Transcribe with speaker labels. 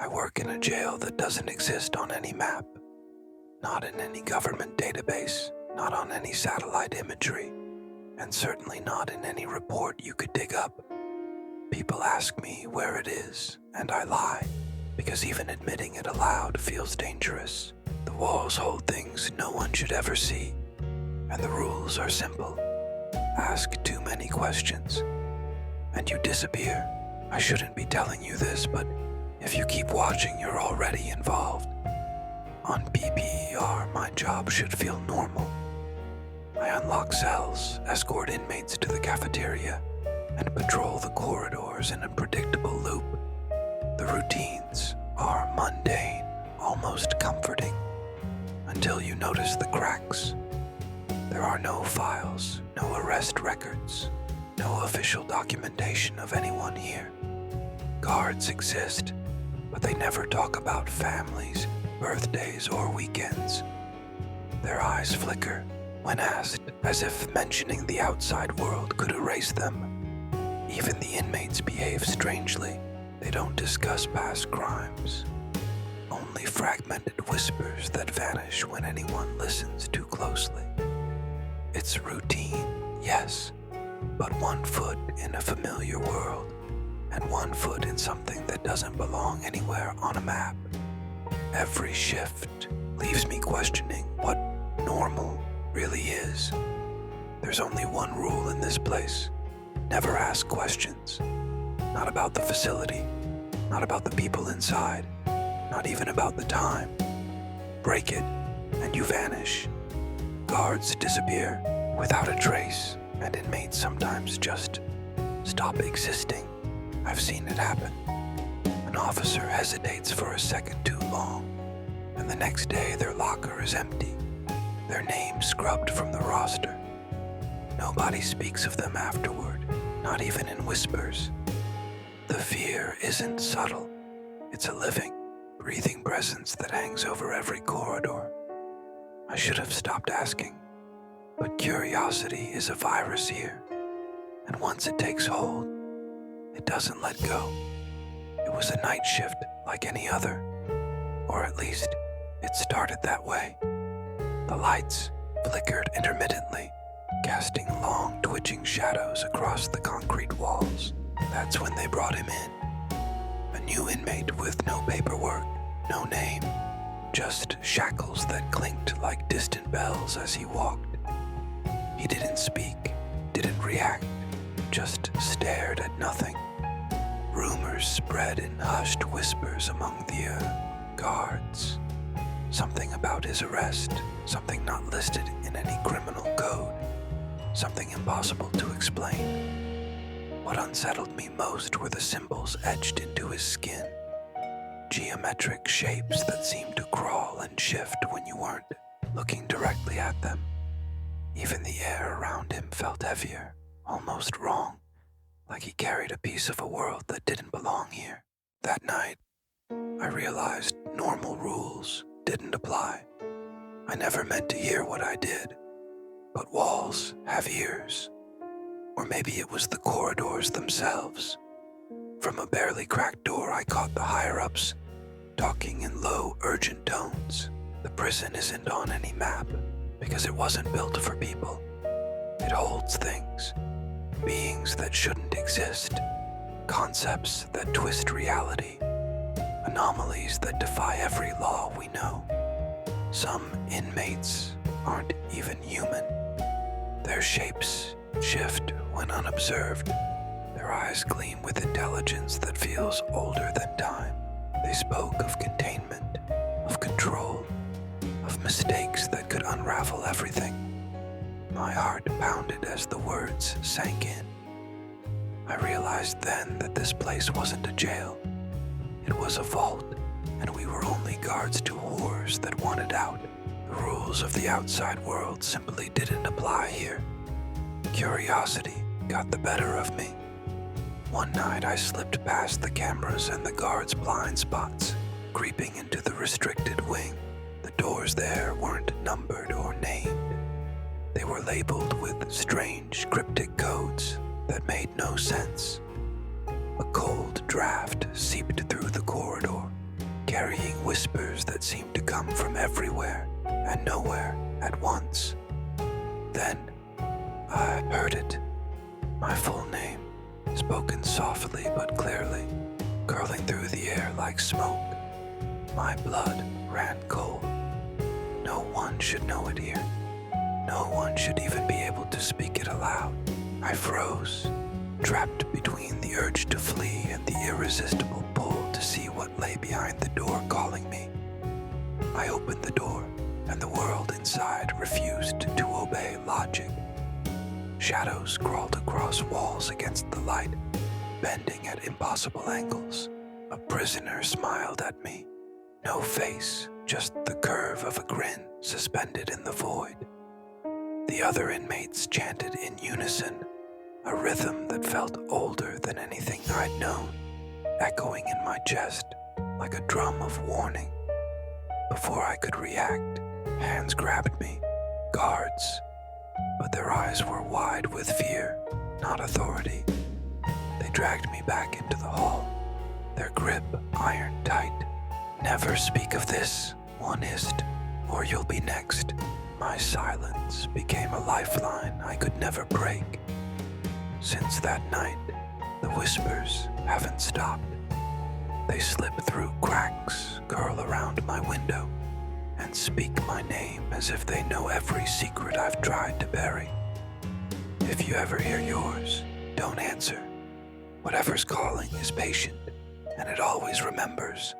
Speaker 1: I work in a jail that doesn't exist on any map, not in any government database, not on any satellite imagery, and certainly not in any report you could dig up. People ask me where it is, and I lie, because even admitting it aloud feels dangerous. The walls hold things no one should ever see, and the rules are simple. Ask too many questions, and you disappear. I shouldn't be telling you this, but if you keep watching, you're already involved. On PPER, my job should feel normal. I unlock cells, escort inmates to the cafeteria, and patrol the corridors in a predictable loop. The routines are mundane, almost comforting, until you notice the cracks. There are no files, no arrest records, no official documentation of anyone here. Guards exist, but they never talk about families, birthdays, or weekends. Their eyes flicker when asked, as if mentioning the outside world could erase them. Even the inmates behave strangely. They don't discuss past crimes. Only fragmented whispers that vanish when anyone listens too closely. It's routine, yes, but 1 foot in a familiar world, and 1 foot in something that doesn't belong anywhere on a map. Every shift leaves me questioning what normal really is. There's only one rule in this place: never ask questions. Not about the facility, not about the people inside, not even about the time. Break it, and you vanish. Guards disappear without a trace, and inmates sometimes just stop existing. I've seen it happen. An officer hesitates for a second too long, and the next day their locker is empty, their name scrubbed from the roster. Nobody speaks of them afterward, not even in whispers. The fear isn't subtle. It's a living, breathing presence that hangs over every corridor. I should have stopped asking, but curiosity is a virus here, and once it takes hold, it doesn't let go. It was a night shift like any other, or at least it started that way. The lights flickered intermittently, casting long, twitching shadows across the concrete walls. That's when they brought him in. A new inmate with no paperwork, no name, just shackles that clinked like distant bells as he walked. He didn't speak, didn't react, just stared at nothing. Rumors spread in hushed whispers among the guards. Something about his arrest, something not listed in any criminal code, something impossible to explain. What unsettled me most were the symbols etched into his skin, geometric shapes that seemed to crawl and shift when you weren't looking directly at them. Even the air around him felt heavier, almost wrong, like he carried a piece of a world that didn't belong here. That night, I realized normal rules didn't apply. I never meant to hear what I did, but walls have ears. Or maybe it was the corridors themselves. From a barely cracked door, I caught the higher-ups talking in low, urgent tones. The prison isn't on any map because it wasn't built for people. It holds things, beings that shouldn't exist, concepts that twist reality, anomalies that defy every law we know. Some inmates aren't even human. Their shapes shift when unobserved. Their eyes gleam with intelligence that feels older than time. They spoke of containment, of control, of mistakes that could unravel everything. My heart pounded as the words sank in. I realized then that this place wasn't a jail. It was a vault, and we were only guards to whores that wanted out. The rules of the outside world simply didn't apply here. Curiosity got the better of me. One night I slipped past the cameras and the guards' blind spots, creeping into the restricted wing. The doors there weren't numbered or named. They were labeled with strange, cryptic codes that made no sense. A cold draft seeped through the corridor, carrying whispers that seemed to come from everywhere and nowhere at once. Then I heard it, my full name, spoken softly but clearly, curling through the air like smoke. My blood ran cold. No one should know it here. No one should even be able to speak it aloud. I froze, trapped between the urge to flee and the irresistible pull to see what lay behind the door calling me. I opened the door, and the world inside refused to obey logic. Shadows crawled across walls against the light, bending at impossible angles. A prisoner smiled at me. No face, just the curve of a grin suspended in the void. The other inmates chanted in unison, a rhythm that felt older than anything I'd known, echoing in my chest like a drum of warning. Before I could react, hands grabbed me, guards, but their eyes were wide with fear, not authority. They dragged me back into the hall, their grip iron tight. "Never speak of this," one hissed, "or you'll be next." My silence became a lifeline I could never break. Since that night, the whispers haven't stopped. They slip through cracks, curl around my window, and speak my name as if they know every secret I've tried to bury. If you ever hear yours, don't answer. Whatever's calling is patient, and it always remembers.